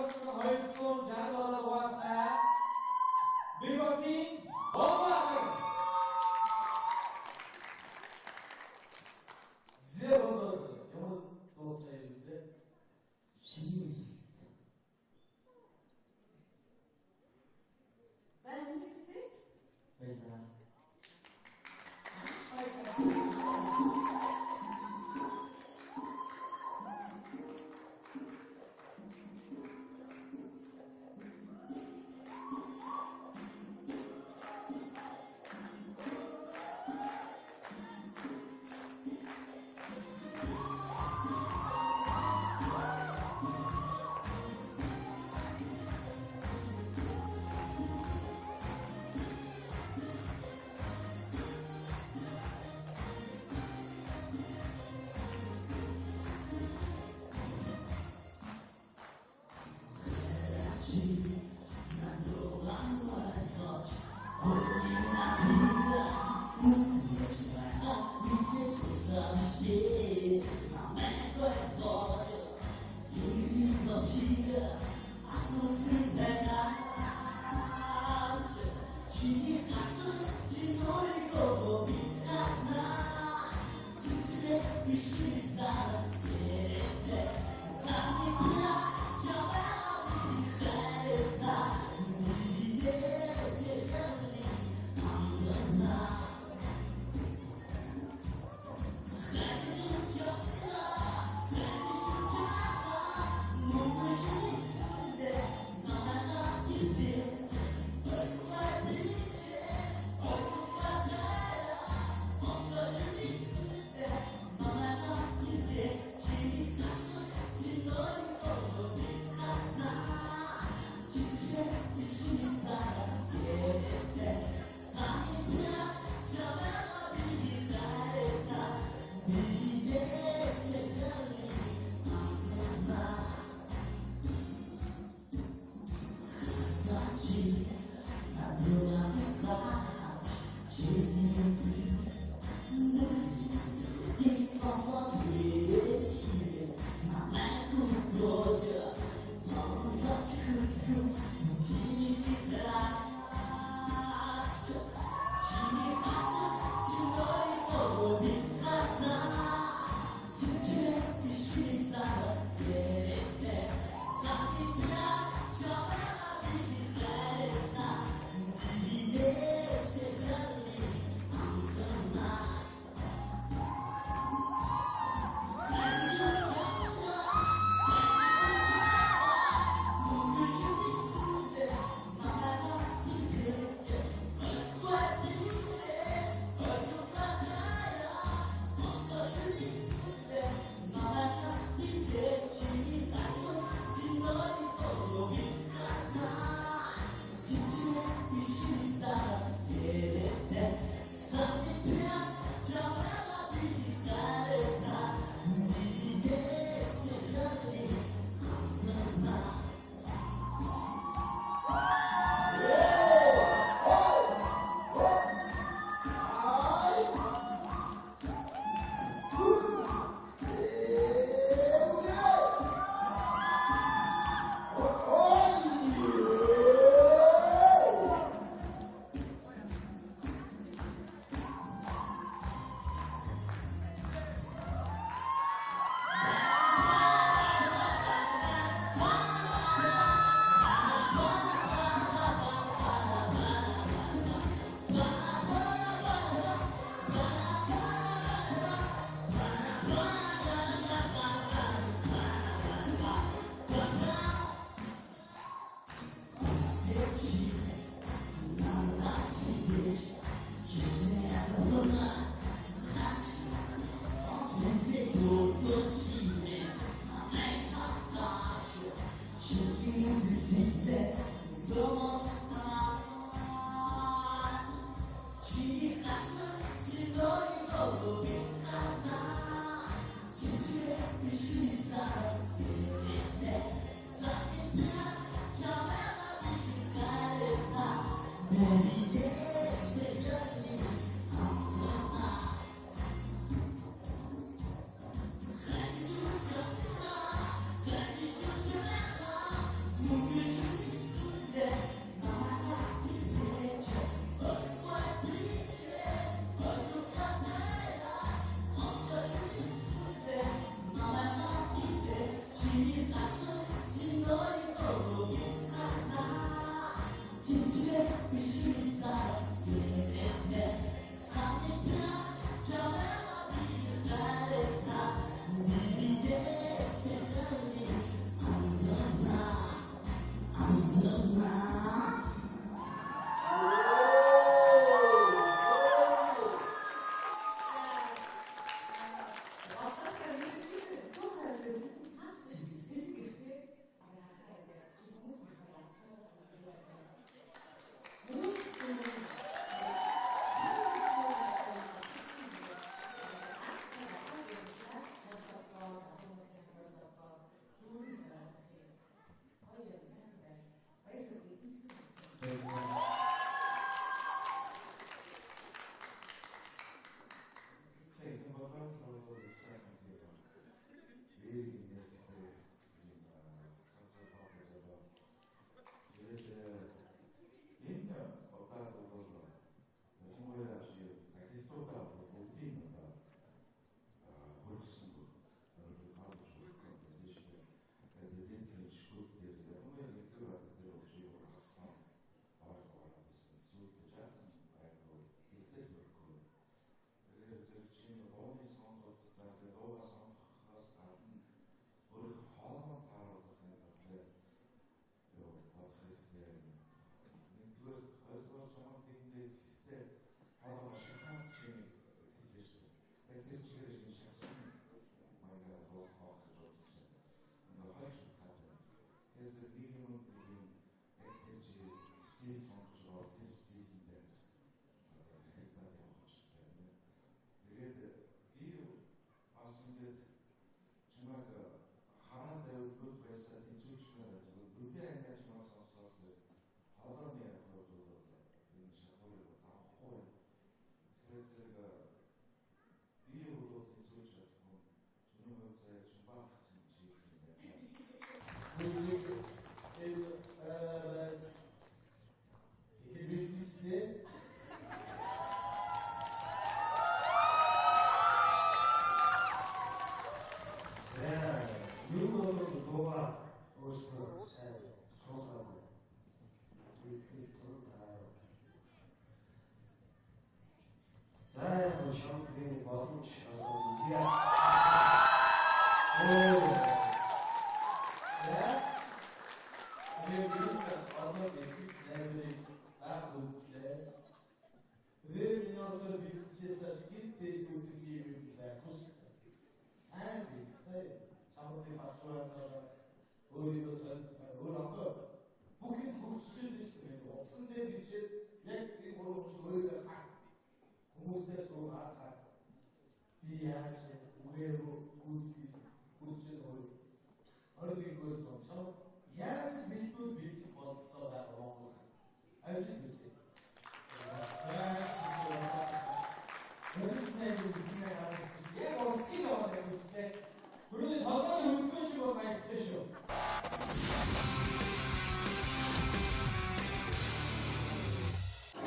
여러분과 heute 장로라 왔다. 미국인 엄마들. 제로들 영어 도태인데 신이지. Sen öncekisi? Mesela. энэ одоо бол ялангуяа архитектураа бүгдийг хөргсөн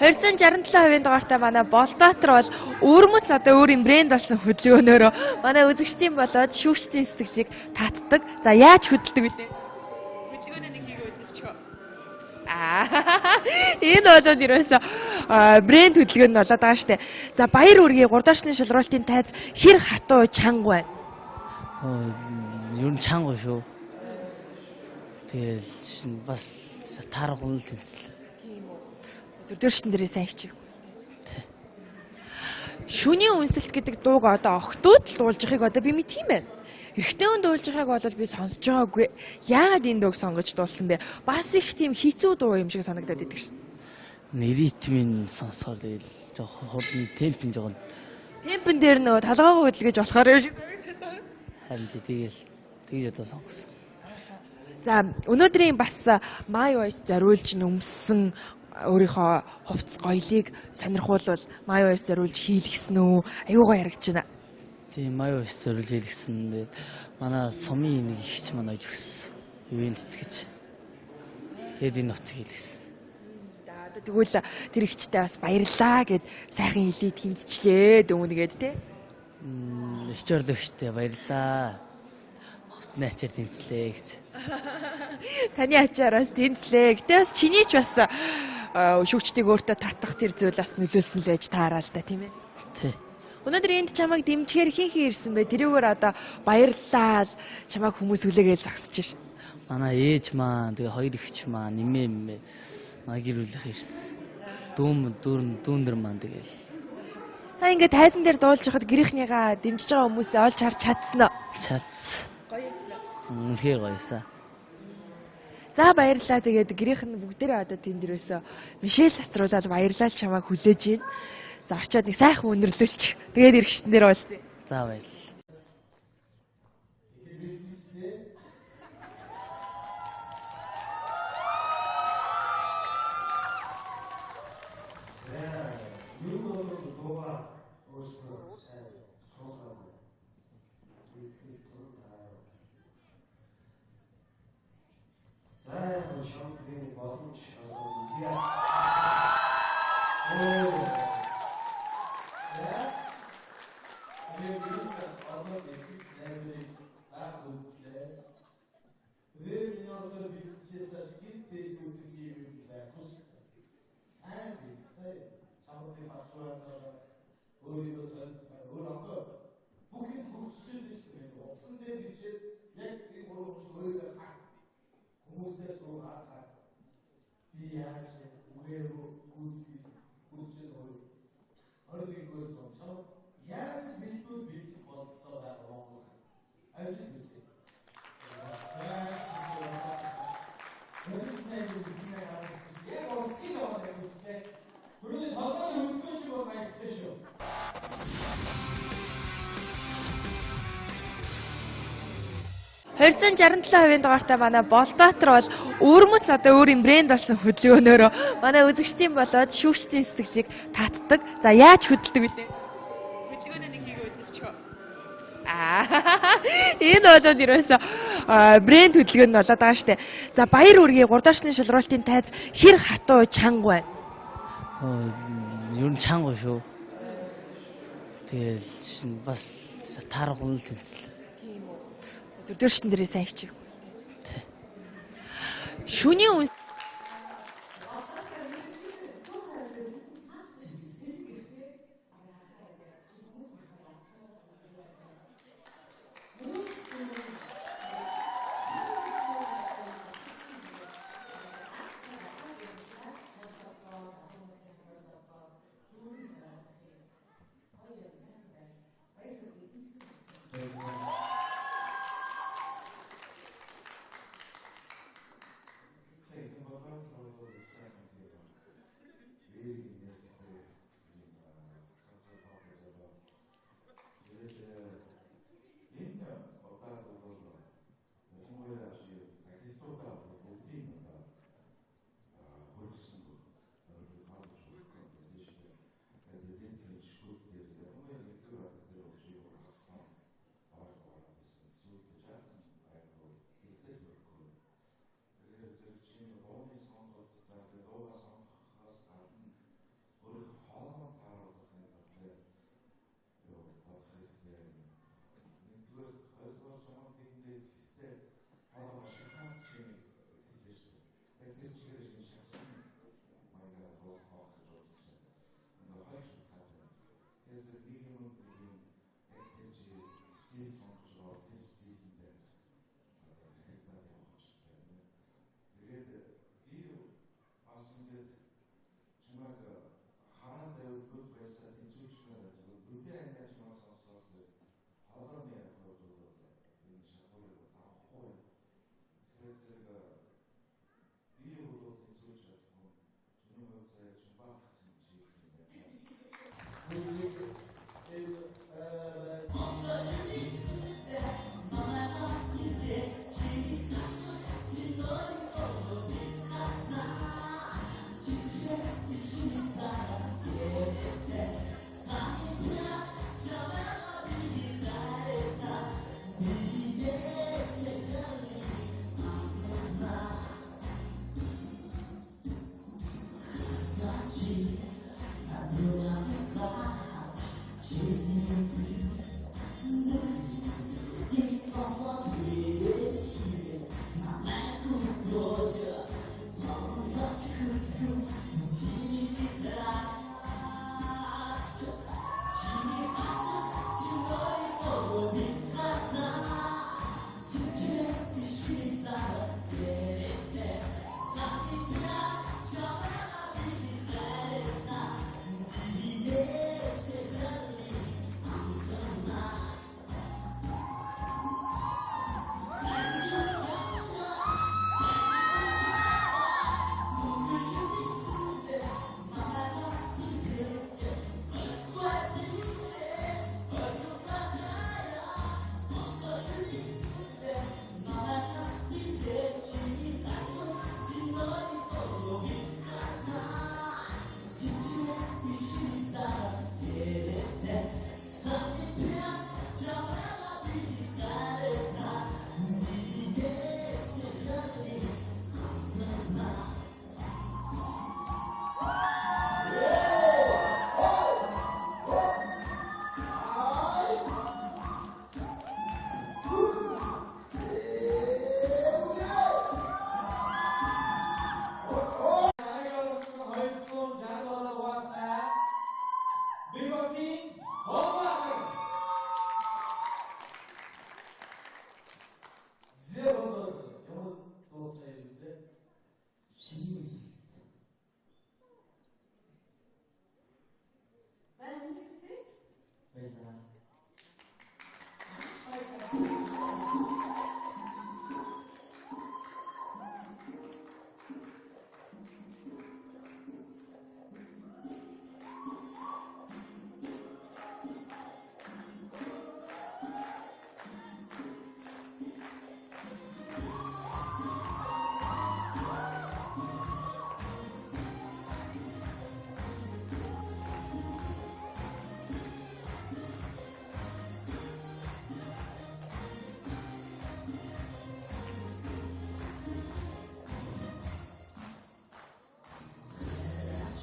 %67% дугаартай манай Болдоотор бол өөрмөц одоо өөрийн брэнд болсон хөдөлгөөнөөрөө манай үзэгчдийн болоод шүүгчдийн сэтгэлийг татдаг. За яаж хөдөлдөг вэ? Хөдөлгөөнөө нэг хийгээ үзэлчихөө. Энэ бол ерөөсөө брэнд хөдөлгөөн нь болоод байгаа штэ. За баяр үргийн 3 дорчны шалралтын тайз хэр хатуу чанга байна? Ер нь чанга шүү. Тэгэл бас таарах үнэл тэнцэл. Дөрөвчтөн дээрээ сайн хичээв. Шүний үнсэлт гэдэг дууг одоо охтууд л дуулж байгааг одоо би мэд тийм байна. Эрэгтэй хүн дуулж байгааг бол би сонсож байгаагүй. Яагаад энэ дууг сонгож дуулсан бэ? Бас их тийм хэцүү дуу юм шиг санагдаад идэг шин. Ритмийн сонсоод ил жоох хурдан темпэн жоох. Темпэн дээр нөгөө талгаагаа хөдөлгөж болохоор юм шиг санагдсан. Харин тэгж одоо сонгосон. За өнөөдрийн бас My Voice зориулж нөмсөн өөрийнхөө хувцс гоёлыг сонирхуулвал My Voice зориулж хийлгсэн үү? Аюугаа яригч байна. Тийм My Voice зориулж хийлгсэн. Манай сумын нэг ихч манай өгсөн. Ивент итгэж. Тэгэд энэ нуцыг хийлгсэн. Тэгвэл тэр ихчтэй бас баярлаа гэд сайхан хэлий тэнцчлээ дүүнгээд те. Ич орлогчтой баярлаа. Хувцсны ачаар тэнцлээ гэж. Таны ачаараас тэнцлээ. Гэтэ бас чиний ч бас шүүгчдийг өөртөө татах тэр зүйл бас нөлөөлсөн л байж таараа л да тийм ээ. Тий. Өнөөдөр энд чамайг дэмжихээр хин ирсэн бэ? Тэрүүгээр одоо баярлалаа чамайг хүмүүс хүлээгээл зогсож шин. Манай ээж маань тэгээ хоёр ихч маань нэмээ манай гэр бүлийнх ирсэн. Дүүндэр маань тэгээл. Сайн ингээд тайзан дээр дуулж хахад гэрийнхнийгаа дэмжиж байгаа хүмүүсээ олж харж чадсан уу? Чадсан. Гоё эсэ. Үнэхээр гоёсаа. За баярлалаа. Тэгээд гэрийнх нь бүгдээрээ одоо тэнд дээрээсээ Мишель цацруулаад баярлал чамайг хүлээж гин. За очиод нэг сайхан өнөрлөлч. Тэгээд эргэжтэн дээр уулзъя. За баярлалаа. За хайрын шампуны боломж үзье. Оо. За. Тэгээд одоо нэг найрыг баг үлдлээ. Вэб нэрээр бичсэн гид дэжгүүд юм байх тус. Сайн бицээ. Чамд багшуулаад өөрийгөө өөр одоо бүх юм хөгжсөн шүү дээ. Утсан дээр бичээд яг энэ гурван өөрийгөө хүмүүстэй суугаад би яаж үгээр гүйцэтгэх гүйцэл өөрийгөө сонцоо яаж бэлдвэл бэлдэх болцоо байгаа Монгол ажил хийсэн. Яг осын аваад үзлээ. Гүрний толгойн хөвгөн шиг бол маягтай шүү. Хорьсон 67% дугаартай манай Болбаатар бол өвөрмөц одоо өөрийн брэнд болсон хөдөлгөөнөөрөө манай үзэгчдийн болоод шүүгчдийн сэтгэлийг татдаг. За яаж хөдөлдөг вэ? Хөдөлгөөнөө нэг хийгээ үзэлчихөө. Энэ бол ерөөсөө брэнд хөдөлгөөн нь болоод байгаа штэ. За баяр үргийн 3 дорчны шалралтын тайз хэр хатуу чанга байна? Ер нь чанга шүү. Тэгэл бас таарахгүй л тэнцэл. Дөрөвчтөн дээрээ сайн хичээв. Шүний үнс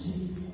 지